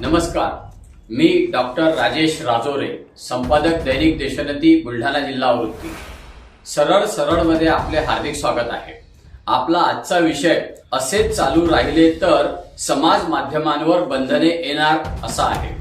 नमस्कार, मी डॉक्टर राजेश राजोरे, संपादक दैनिक देशोन्नती बुलढाणा जिल्हा वृत्ती। सरळ मध्ये आपले हार्दिक स्वागत आहे। आपला आजचा विषय असेच चालू राहिले तर समाज माध्यमांवर बंधने येणार असा आहे।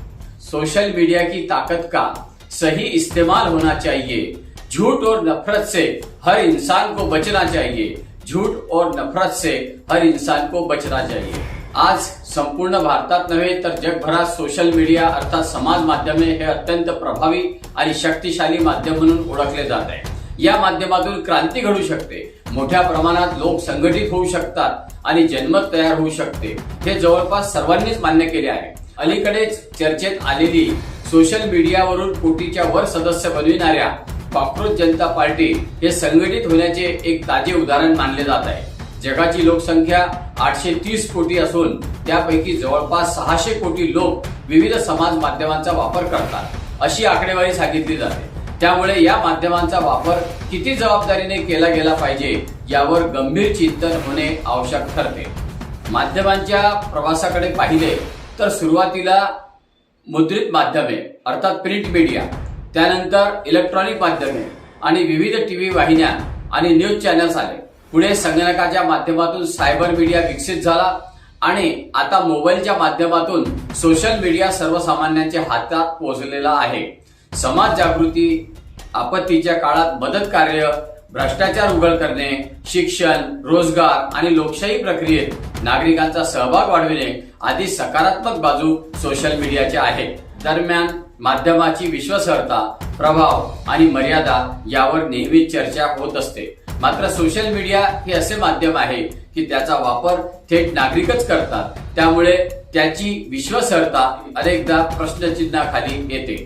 सोशल मीडिया की ताकत का सही इस्तेमाल होना चाहिए, झूठ और नफरत से हर इंसान को बचना चाहिए, झूठ और नफरत से हर इंसान को बचना चाहिए। आज संपूर्ण भारतात नव्हे तर जगभरात सोशल मीडिया अर्थात समाज माध्यमे हे अत्यंत प्रभावी आणि शक्तिशाली माध्यम म्हणून ओळखले जात आहे। या माध्यमातून क्रांती घडू शकते, मोठ्या प्रमाणात लोक संघटित होऊ शकतात आणि जनमत तयार होऊ शकते, हे जवळपास सर्वांनीच मान्य केले आहे। अलीकडेच चर्चेत आलेली सोशल मीडियावरून कोटीच्या वर सदस्य बनविणाऱ्या कॉकरोच जनता पार्टी हे संघटित होण्याचे एक ताजे उदाहरण मानले जात आहे। जगाची लोकसंख्या 830 कोटी असून त्यापैकी जवळपास 600 कोटी लोक विविध समाज माध्यमांचा वापर करतात, अशी आकडेवारी सांगितली जाते। त्यामुळे या माध्यमांचा वापर किती जबाबदारीने केला गेला पाहिजे यावर गंभीर चिंतन होणे आवश्यक ठरते। माध्यमांच्या प्रवासाकडे पाहिले तर सुरुवातीला मुद्रित माध्यमे अर्थात प्रिंट मीडिया, त्यानंतर इलेक्ट्रॉनिक माध्यमे आणि विविध टीव्ही वाहिन्या आणि न्यूज चॅनल्स आले। पुढे संगणकाच्या माध्यमातून सायबर मीडिया विकसित झाला आणि आता मोबाईलच्या माध्यमातून सोशल मीडिया सर्वसामान्यांच्या हातात पोहोचलेला आहे। समाज जागृती, आपत्तीच्या काळात मदत कार्य, भ्रष्टाचार उघड करणे, शिक्षण, रोजगार आणि लोकशाही प्रक्रियेत नागरिकांचा सहभाग वाढविणे आदी सकारात्मक बाजू सोशल मीडियाच्या आहेत। दरम्यान माध्यमाची विश्वासार्हता, प्रभाव आणि मर्यादा यावर नेहमी चर्चा होत असते। मात्र सोशल मीडिया हे असे माध्यम आहे की त्याचा वापर थेट नागरिकच करतात, त्यामुळे त्याची विश्वासार्हता अनेकदा प्रश्नचिन्हाखाली येते।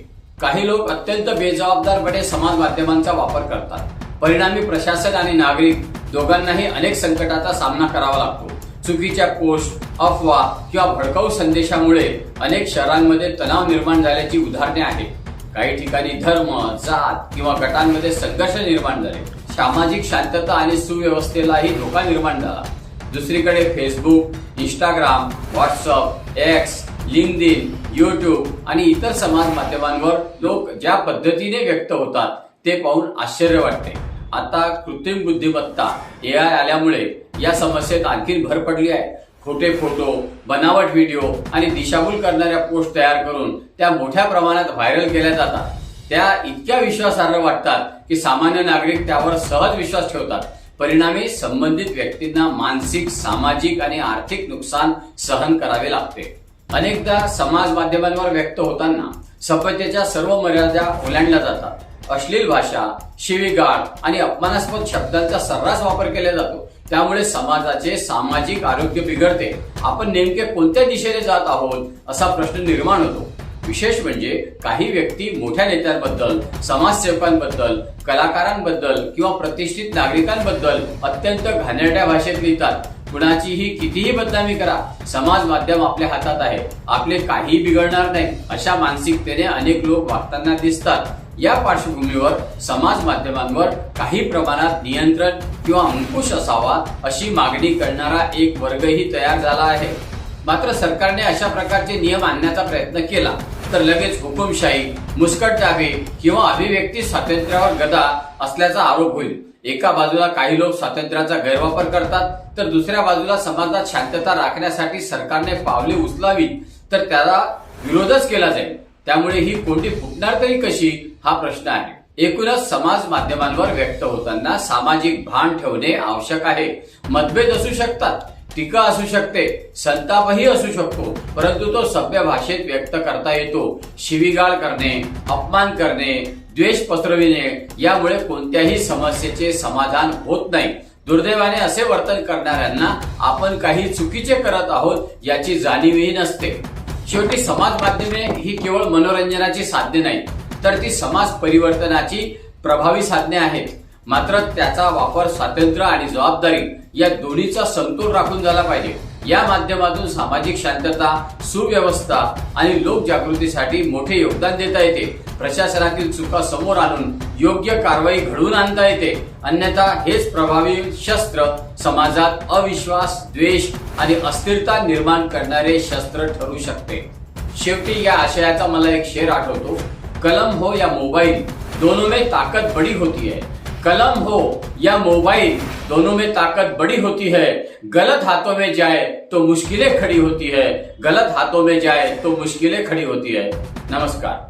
काही लोक अत्यंत बेजबाबदारपणे समाज माध्यमांचा वापर करतात, परिणामी प्रशासन आणि नागरिक दोघांनाही अनेक संकटाचा सामना करावा लागतो। चुकीच्या पोस्ट, अफवा किंवा भडकाऊ संदेशामुळे अनेक शहरांमध्ये तणाव निर्माण झाल्याची उदाहरणे आहेत। काही ठिकाणी धर्म, जात किंवा गटांमध्ये संघर्ष निर्माण झाले, सामाजिक शांतता आणि सुव्यवस्थेलाही धोका निर्माण झाला। दुसरीकडे Facebook, Instagram, WhatsApp, x, LinkedIn, YouTube आणि इतर समाज माध्यमांवर लोक ज्या पद्धतीने व्यक्त होतात ते पाहून आश्चर्य वाटते। आता कृत्रिम बुद्धिमत्ता AI आल्यामुळे या समस्येत आणखी भर पडली आहे। खोटे फोटो, बनावट व्हिडिओ आणि दिशाभूल करणाऱ्या पोस्ट तयार करून त्या मोठ्या प्रमाणात व्हायरल केल्या जातात। त्या इतक्या विश्वासार्ह वाटतात की सामान्य नागरिक त्यावर सहज विश्वास ठेवतात। परिणामी संबंधित व्यक्तींना मानसिक, सामाजिक आणि आर्थिक नुकसान सहन करावे लागते। अनेकदा समाज माध्यमांवर व्यक्त होताना सभ्यतेच्या सर्व मर्यादा ओलांडल्या जातात। अश्लील भाषा, शिवीगाळ आणि अपमानास्पद शब्दांचा सर्रास वापर केला जातो, त्यामुळे समाजाचे सामाजिक आरोग्य बिघडते। आपण नेमके कोणत्या दिशेने जात आहोत असा प्रश्न निर्माण होतो। विशेष म्हणजे काही व्यक्ती मोठ्या नेत्यांबद्दल, समाजसेवकांबद्दल, कलाकारांबद्दल किंवा प्रतिष्ठित नागरिकांबद्दल अत्यंत घाणेरड्या भाषेत लिहितात। कुणाचीही कितीही बदनामी करा, समाज माध्यम आपल्या हातात आहे, आपले काहीही बिघडणार नाही, अशा मानसिकतेने अनेक लोक वागताना दिसतात। या पार्श्वभूमीवर समाज माध्यमांवर काही प्रमाणात नियंत्रण किंवा अंकुश असावा अशी मागणी करणारा एक वर्गही तयार झाला आहे। मात्र सरकारने अशा प्रकारचे नियम आणण्याचा प्रयत्न केला तर लगेच हुकुमशाही, मुस्कटदाबी किंवा अभिव्यक्ती स्वातंत्र्यावर गदा असल्याचा आरोप होईल। एका बाजूला काही लोक स्वातंत्र्याचा गैरवापर करतात तर दुसऱ्या बाजूला समाजात शांतता राखण्यासाठी सरकारने पावले उचलावी तर त्याला विरोधच केला जाईल। त्यामुळे ही कोंडी फुटणार तरी कशी हा प्रश्न आहे। एकूणच समाज माध्यमांवर व्यक्त होताना सामाजिक भान ठेवणे आवश्यक आहे। मतभेद असू शकतात, टीका असू शकते, संतापही असू शकतो, परंतु तो सभ्य भाषेत व्यक्त करता येतो। शिवीगाळ करणे, अपमान करणे, द्वेष पसरविणे यामुळे कोणत्याही समस्येचे समाधान होत नाही। दुर्दैवाने असे वर्तन करणाऱ्यांना आपण काही चुकीचे करत आहोत याची जाणीवही नसते। शेवटी समाज माध्यमे ही केवळ मनोरंजनाची साधने नाही तर ती समाज परिवर्तनाची प्रभावी साधने आहेत। मात्र त्याचा वापर स्वातंत्र्य आणि जबाबदारी या दोन्हीचा समतोल राखून झाला पाहिजे। या माध्यमातून सामाजिक शांतता, सुव्यवस्था आणि लोकजागृतीसाठी मोठे योगदान देता येते। प्रशासनातील चुका समोर आणून योग्य कारवाई घडवून आणता येते, अन्यथा हेच प्रभावी शस्त्र समाजात अविश्वास, द्वेष आणि अस्थिरता निर्माण करणारे शस्त्र ठरू शकते। शेवटी या आशयाचा मला एक शेर आठवतो, कलम हो या मोबाइल दोनों में ताकत बड़ी होती है। कलम हो या मोबाइल दोनों में ताकत बड़ी होती है। गलत हाथों में जाए तो मुश्किलें खड़ी होती है। गलत हाथों में जाए तो मुश्किलें खड़ी होती है। नमस्कार।